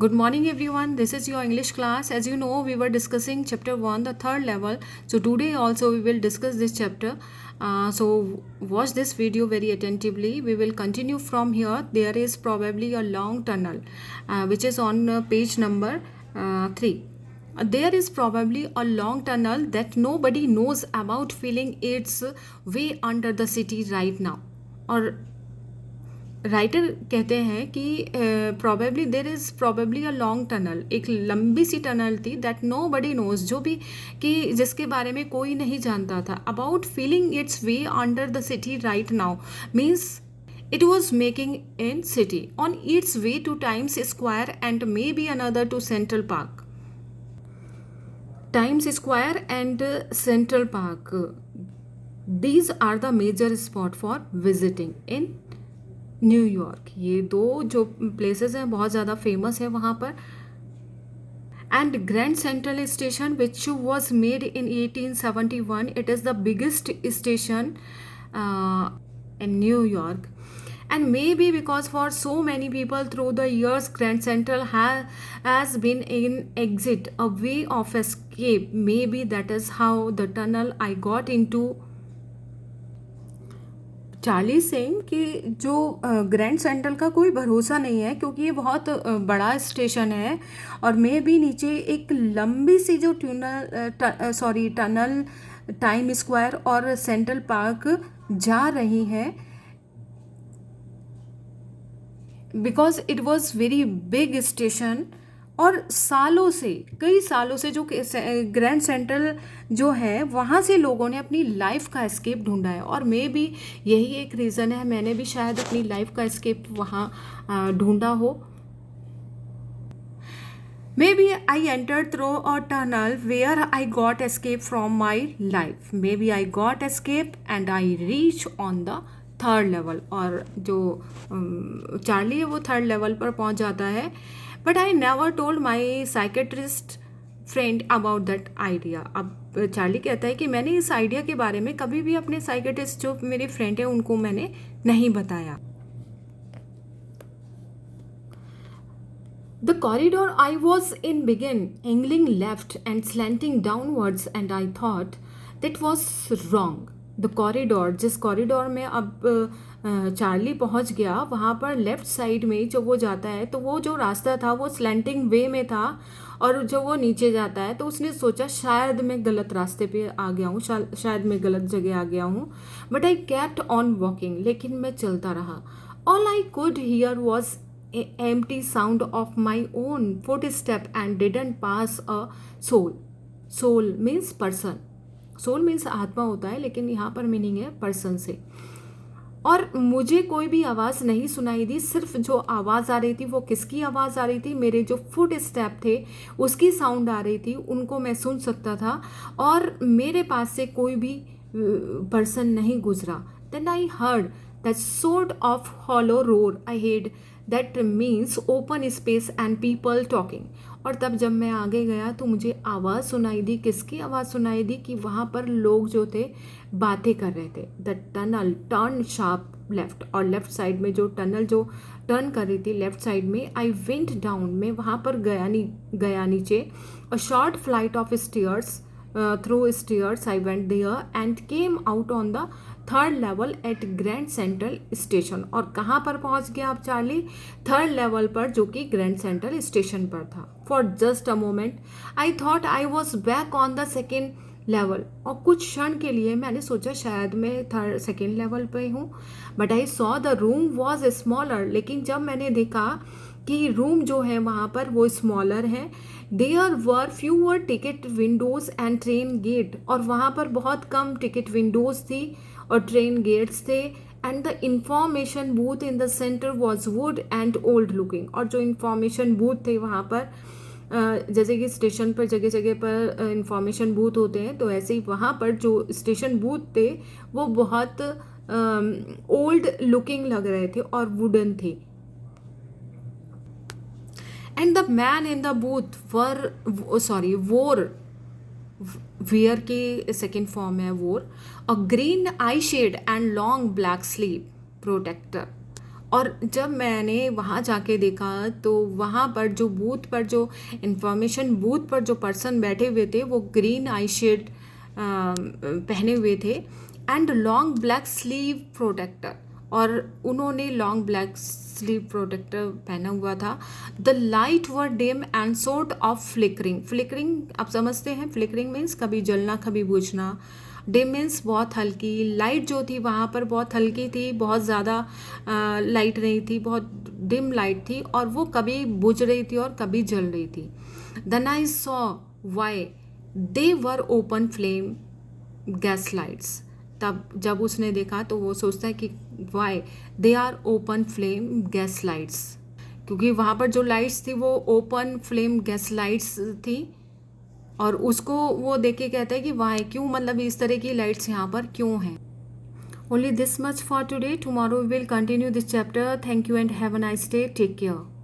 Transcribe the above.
Good morning, everyone. This is your English class. As you know, we were discussing chapter 1, the third level. So, today also we will discuss this chapter. So, watch this video very attentively. We will continue from here. There is probably a long tunnel which is on page number 3. There is probably a long tunnel that nobody knows about, feeling its way under the city right now. और writer कहते हैं कि probably there is probably a long tunnel, एक लंबी सी tunnel थी that no buddy knows, जो भी कि जिसके बारे में कोई नहीं जानता था, about feeling it's way under the city right now means it was making in city on its way to Times Square and maybe another to Central Park. Times Square and Central Park, these are the major spot for visiting in New York. ये दो जो places हैं बहुत ज़्यादा famous है वहाँ पर. And grand Central station which was made in 1871, it is the biggest station in New York. And maybe because for so many people through the years, Grand Central has been an exit, a way of escape. Maybe that is how the tunnel I got into. Charlie Singh कि जो grand central का कोई भरोसा नहीं है क्योंकि ये बहुत बड़ा स्टेशन है और मे भी नीचे एक लंबी सी जो टनल टाइम स्क्वायर और सेंट्रल पार्क जा रही है, because it was very big station. और सालों से, कई सालों से जो ग्रैंड सेंट्रल जो है वहाँ से लोगों ने अपनी लाइफ का एस्केप ढूंढा है. और मे भी यही एक रीज़न है, मैंने भी शायद अपनी लाइफ का एस्केप वहाँ ढूंढा हो. Maybe I entered through a tunnel where I got escape from my life. Maybe I got escape and I reach on the third level. और जो चार्ली है वो थर्ड लेवल पर पहुंच जाता है. But I never told my psychiatrist friend about that idea. अब Charlie कहता है कि मैंने इस आइडिया के बारे में कभी भी अपने साइकेट्रिस्ट जो मेरे फ्रेंड है उनको मैंने नहीं बताया. The corridor I was in began angling left and slanting downwards and I thought that was wrong. The corridor, जिस कॉरिडोर में अब चार्ली पहुंच गया वहाँ पर लेफ़्ट साइड में जो वो जाता है तो वो जो रास्ता था वो स्लैंटिंग वे में था और जो वो नीचे जाता है तो उसने सोचा शायद मैं गलत रास्ते पे आ गया हूँ, शायद मैं गलत जगह आ गया हूँ. But I kept on walking, लेकिन मैं चलता रहा. All I could hear was empty sound of my own footstep and didn't pass a soul. Soul means person. Soul means आत्मा होता है, लेकिन यहाँ पर मीनिंग है पर्सन से. और मुझे कोई भी आवाज़ नहीं सुनाई दी, सिर्फ जो आवाज़ आ रही थी वो किसकी आवाज़ आ रही थी, मेरे जो फुट स्टेप थे उसकी साउंड आ रही थी, उनको मैं सुन सकता था और मेरे पास से कोई भी पर्सन नहीं गुजरा. Then I heard that sort of hollow roar ahead. That means open space and people talking. और तब जब मैं आगे गया तो मुझे आवाज़ सुनाई दी. किसकी आवाज़ सुनाई दी कि वहाँ पर लोग जो थे बातें कर रहे थे. The tunnel turn sharp left, और लेफ्ट साइड में जो टनल जो टर्न कर रही थी लेफ्ट साइड में, आई वेंट डाउन, मैं वहाँ पर गया नीचे. A short flight of stairs, through stairs I went there and came out on the third level at Grand Central Station. और कहाँ पर पहुँच गया आप चार्ली? थर्ड लेवल पर, जो कि ग्रैंड सेंट्रल स्टेशन पर था. For just a moment I thought I was back on the second level. और कुछ क्षण के लिए मैंने सोचा शायद मैं सेकेंड लेवल पे हूँ. But I saw the room was smaller. लेकिन जब मैंने देखा कि रूम जो है वहाँ पर वो स्मॉलर है. There were fewer ticket windows and train gate. और वहाँ पर बहुत कम टिकट विंडोज़ थी और ट्रेन गेट्स थे. And the information booth in the centre was wood and old looking. और जो इंफॉर्मेशन बूथ थे वहाँ पर, जैसे कि स्टेशन पर जगह जगह पर इंफॉर्मेशन बूथ होते हैं, तो ऐसे ही वहाँ पर जो स्टेशन बूथ थे वो बहुत ओल्ड लुकिंग लग रहे थे और वुडन थे. And the man in the booth wore, wear की सेकेंड फॉर्म है wore, a green eye shade and long black sleeve protector. और जब मैंने वहाँ जाके देखा तो वहाँ पर जो बूथ पर जो इंफॉर्मेशन बूथ पर जो पर्सन बैठे हुए थे वो ग्रीन आई शेड पहने हुए थे and long black sleeve protector, और उन्होंने लॉन्ग ब्लैक स्लीव प्रोटेक्टर पहना हुआ था। The light were dim and sort of flickering, flickering आप समझते हैं, फ्लिकरिंग मीन्स कभी जलना कभी बुझना, डिम मीन्स बहुत हल्की, लाइट जो थी वहाँ पर बहुत हल्की थी, बहुत ज़्यादा लाइट नहीं थी, बहुत डिम लाइट थी, और वो कभी बुझ रही थी और कभी जल रही थी। Then I saw why they were open flame gas lights. तब जब उसने देखा तो वो सोचता है कि why they are open flame gas lights, क्योंकि वहाँ पर जो लाइट्स थी वो ओपन फ्लेम गैस लाइट्स थी, और उसको वो देख के कहता है कि वाई क्यों, मतलब इस तरह की लाइट्स यहाँ पर क्यों हैं। Only this much for today, tomorrow we will continue this chapter. Thank you and have a nice day, take care.